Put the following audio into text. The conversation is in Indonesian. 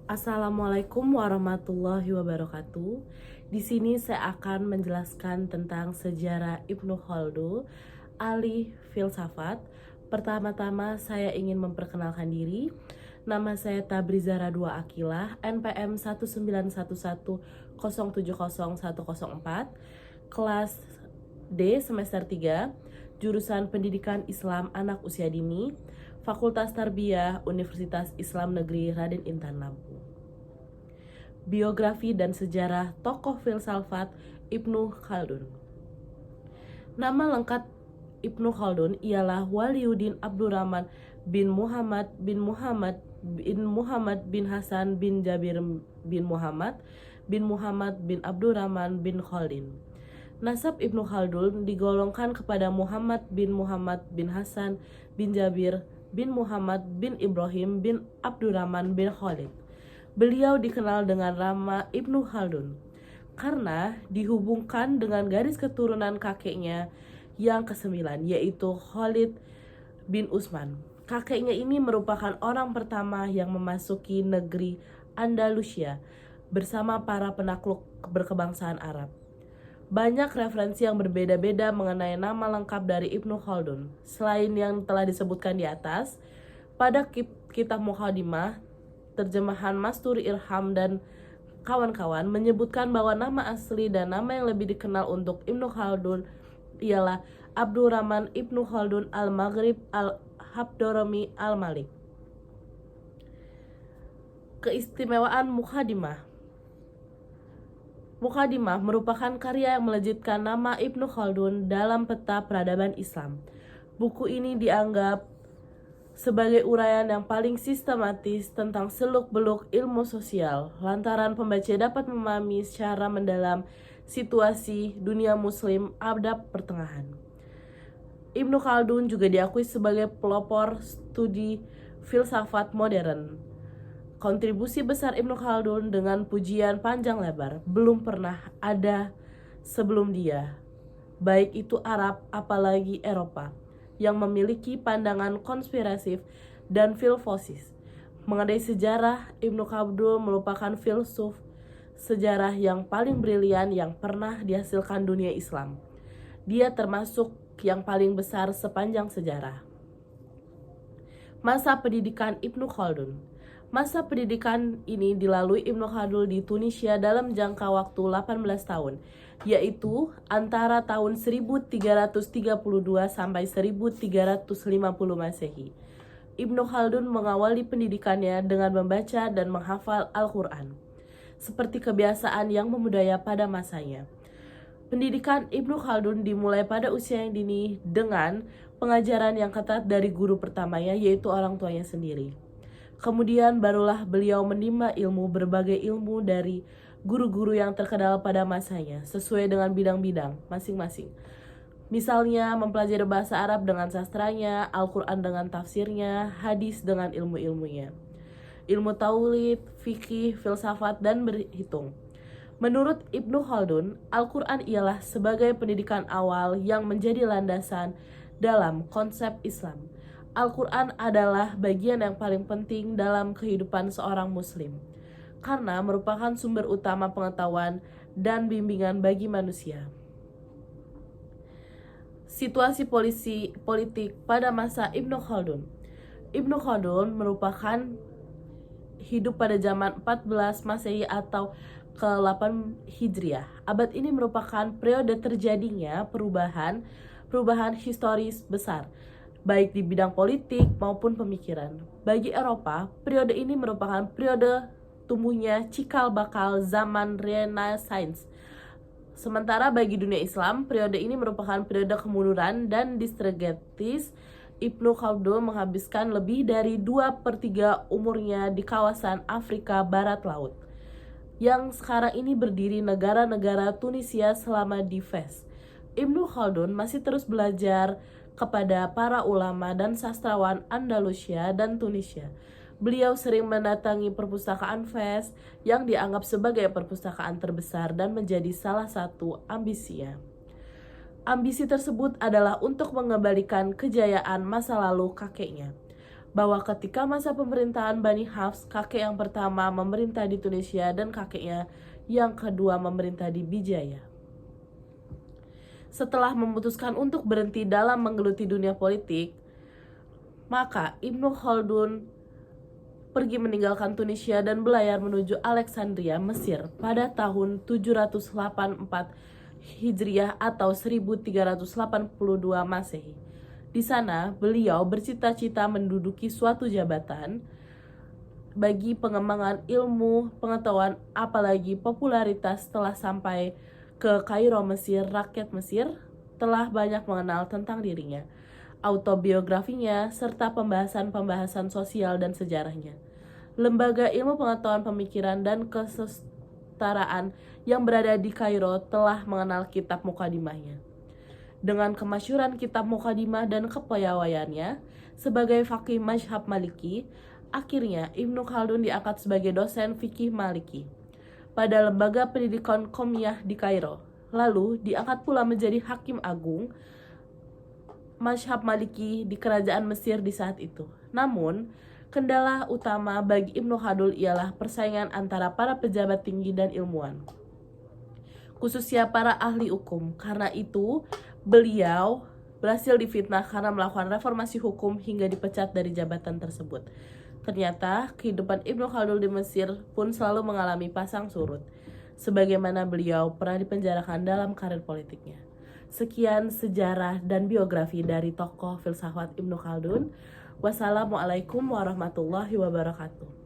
Assalamualaikum warahmatullahi wabarakatuh. Di sini saya akan menjelaskan tentang sejarah Ibnu Khaldun, ahli filsafat. Pertama-tama saya ingin memperkenalkan diri. Nama saya Tabriza Radwa Akilah, NPM 19110700104, kelas D semester 3, jurusan Pendidikan Islam Anak Usia Dini, Fakultas Tarbiyah Universitas Islam Negeri Raden Intan Lampung. Biografi dan sejarah tokoh filsafat Ibnu Khaldun. Nama lengkap Ibnu Khaldun ialah Waliuddin Abdurrahman bin Muhammad bin Muhammad bin Muhammad bin Hasan bin Jabir bin Muhammad bin Abdurrahman bin Khaldun. Nasab Ibnu Khaldun digolongkan kepada Muhammad bin Hasan bin Jabir bin Muhammad bin Ibrahim bin Abdurrahman bin Khalid. Beliau dikenal dengan nama Ibnu Khaldun karena dihubungkan dengan garis keturunan kakeknya yang ke-9, yaitu Khalid bin Utsman. Kakeknya ini merupakan orang pertama yang memasuki negeri Andalusia bersama para penakluk berkebangsaan Arab. Banyak referensi yang berbeda-beda mengenai nama lengkap dari Ibnu Khaldun. Selain yang telah disebutkan di atas, pada kitab Muqaddimah, terjemahan Masturi Irham dan kawan-kawan menyebutkan bahwa nama asli dan nama yang lebih dikenal untuk Ibnu Khaldun ialah Abdurrahman Ibnu Khaldun al-Maghrib al-Habdorami al-Malik. Keistimewaan Muqaddimah merupakan karya yang melejitkan nama Ibnu Khaldun dalam peta peradaban Islam. Buku ini dianggap sebagai uraian yang paling sistematis tentang seluk-beluk ilmu sosial, lantaran pembaca dapat memahami secara mendalam situasi dunia muslim abad pertengahan. Ibnu Khaldun juga diakui sebagai pelopor studi filsafat modern. Kontribusi besar Ibnu Khaldun dengan pujian panjang lebar belum pernah ada sebelum dia, baik itu Arab apalagi Eropa, yang memiliki pandangan konspirasif dan filosofis. Mengenai sejarah, Ibnu Khaldun merupakan filsuf sejarah yang paling brilian yang pernah dihasilkan dunia Islam. Dia termasuk yang paling besar sepanjang sejarah. Masa pendidikan Ibnu Khaldun. Masa pendidikan ini dilalui Ibnu Khaldun di Tunisia dalam jangka waktu 18 tahun, yaitu antara tahun 1332 sampai 1350 Masehi. Ibnu Khaldun mengawali pendidikannya dengan membaca dan menghafal Al-Quran, seperti kebiasaan yang membudaya pada masanya. Pendidikan Ibnu Khaldun dimulai pada usia yang dini dengan pengajaran yang ketat dari guru pertamanya, yaitu orang tuanya sendiri. Kemudian barulah beliau menimba berbagai ilmu dari guru-guru yang terkenal pada masanya, sesuai dengan bidang-bidang masing-masing. Misalnya mempelajari bahasa Arab dengan sastranya, Al-Quran dengan tafsirnya, hadis dengan ilmu-ilmunya, ilmu taulid, fikih, filsafat, dan berhitung. Menurut Ibnu Khaldun, Al-Quran ialah sebagai pendidikan awal yang menjadi landasan dalam konsep Islam. Al-Quran adalah bagian yang paling penting dalam kehidupan seorang muslim, karena merupakan sumber utama pengetahuan dan bimbingan bagi manusia. Situasi politik pada masa Ibnu Khaldun. Ibnu Khaldun merupakan hidup pada zaman 14 Masehi atau ke-8 Hijriah. Abad ini merupakan periode terjadinya perubahan historis besar, baik di bidang politik maupun pemikiran. Bagi Eropa, periode ini merupakan periode tumbuhnya cikal bakal zaman Renaissance. Sementara bagi dunia Islam, periode ini merupakan periode kemunduran dan distragtis. Ibnu Khaldun menghabiskan lebih dari 2/3 umurnya di kawasan Afrika Barat Laut, yang sekarang ini berdiri negara-negara Tunisia selama di Fez. Ibnu Khaldun masih terus belajar kepada para ulama dan sastrawan Andalusia dan Tunisia. Beliau sering mendatangi perpustakaan Fez yang dianggap sebagai perpustakaan terbesar dan menjadi salah satu ambisinya. Ambisi tersebut adalah untuk mengembalikan kejayaan masa lalu kakeknya. bahwa ketika masa pemerintahan Bani Hafs, kakek yang pertama memerintah di Tunisia dan kakeknya yang kedua memerintah di Bijaya. Setelah memutuskan untuk berhenti dalam menggeluti dunia politik, maka Ibnu Khaldun pergi meninggalkan Tunisia dan berlayar menuju Alexandria, Mesir pada tahun 784 Hijriah atau 1382 Masehi. Di sana, beliau bercita-cita menduduki suatu jabatan bagi pengembangan ilmu pengetahuan, apalagi popularitas telah sampai ke Kairo, Mesir. Rakyat Mesir telah banyak mengenal tentang dirinya, autobiografinya, serta pembahasan-pembahasan sosial dan sejarahnya. Lembaga ilmu pengetahuan pemikiran dan kesetaraan yang berada di Kairo telah mengenal kitab Mukadimahnya. Dengan kemasyhuran kitab Mukadimah dan kepiawaiannya sebagai faqih mazhab Maliki, akhirnya Ibnu Khaldun diangkat sebagai dosen fikih Maliki pada lembaga pendidikan Qomiyah di Kairo. Lalu diangkat pula menjadi hakim agung mazhab Maliki di kerajaan Mesir di saat itu. Namun, kendala utama bagi Ibnu Khaldun ialah persaingan antara para pejabat tinggi dan ilmuwan, khususnya para ahli hukum. Karena itu, beliau berhasil difitnah karena melakukan reformasi hukum hingga dipecat dari jabatan tersebut. Ternyata, kehidupan Ibnu Khaldun di Mesir pun selalu mengalami pasang surut, sebagaimana beliau pernah dipenjarakan dalam karir politiknya. Sekian sejarah dan biografi dari tokoh filsafat Ibnu Khaldun. Wassalamualaikum warahmatullahi wabarakatuh.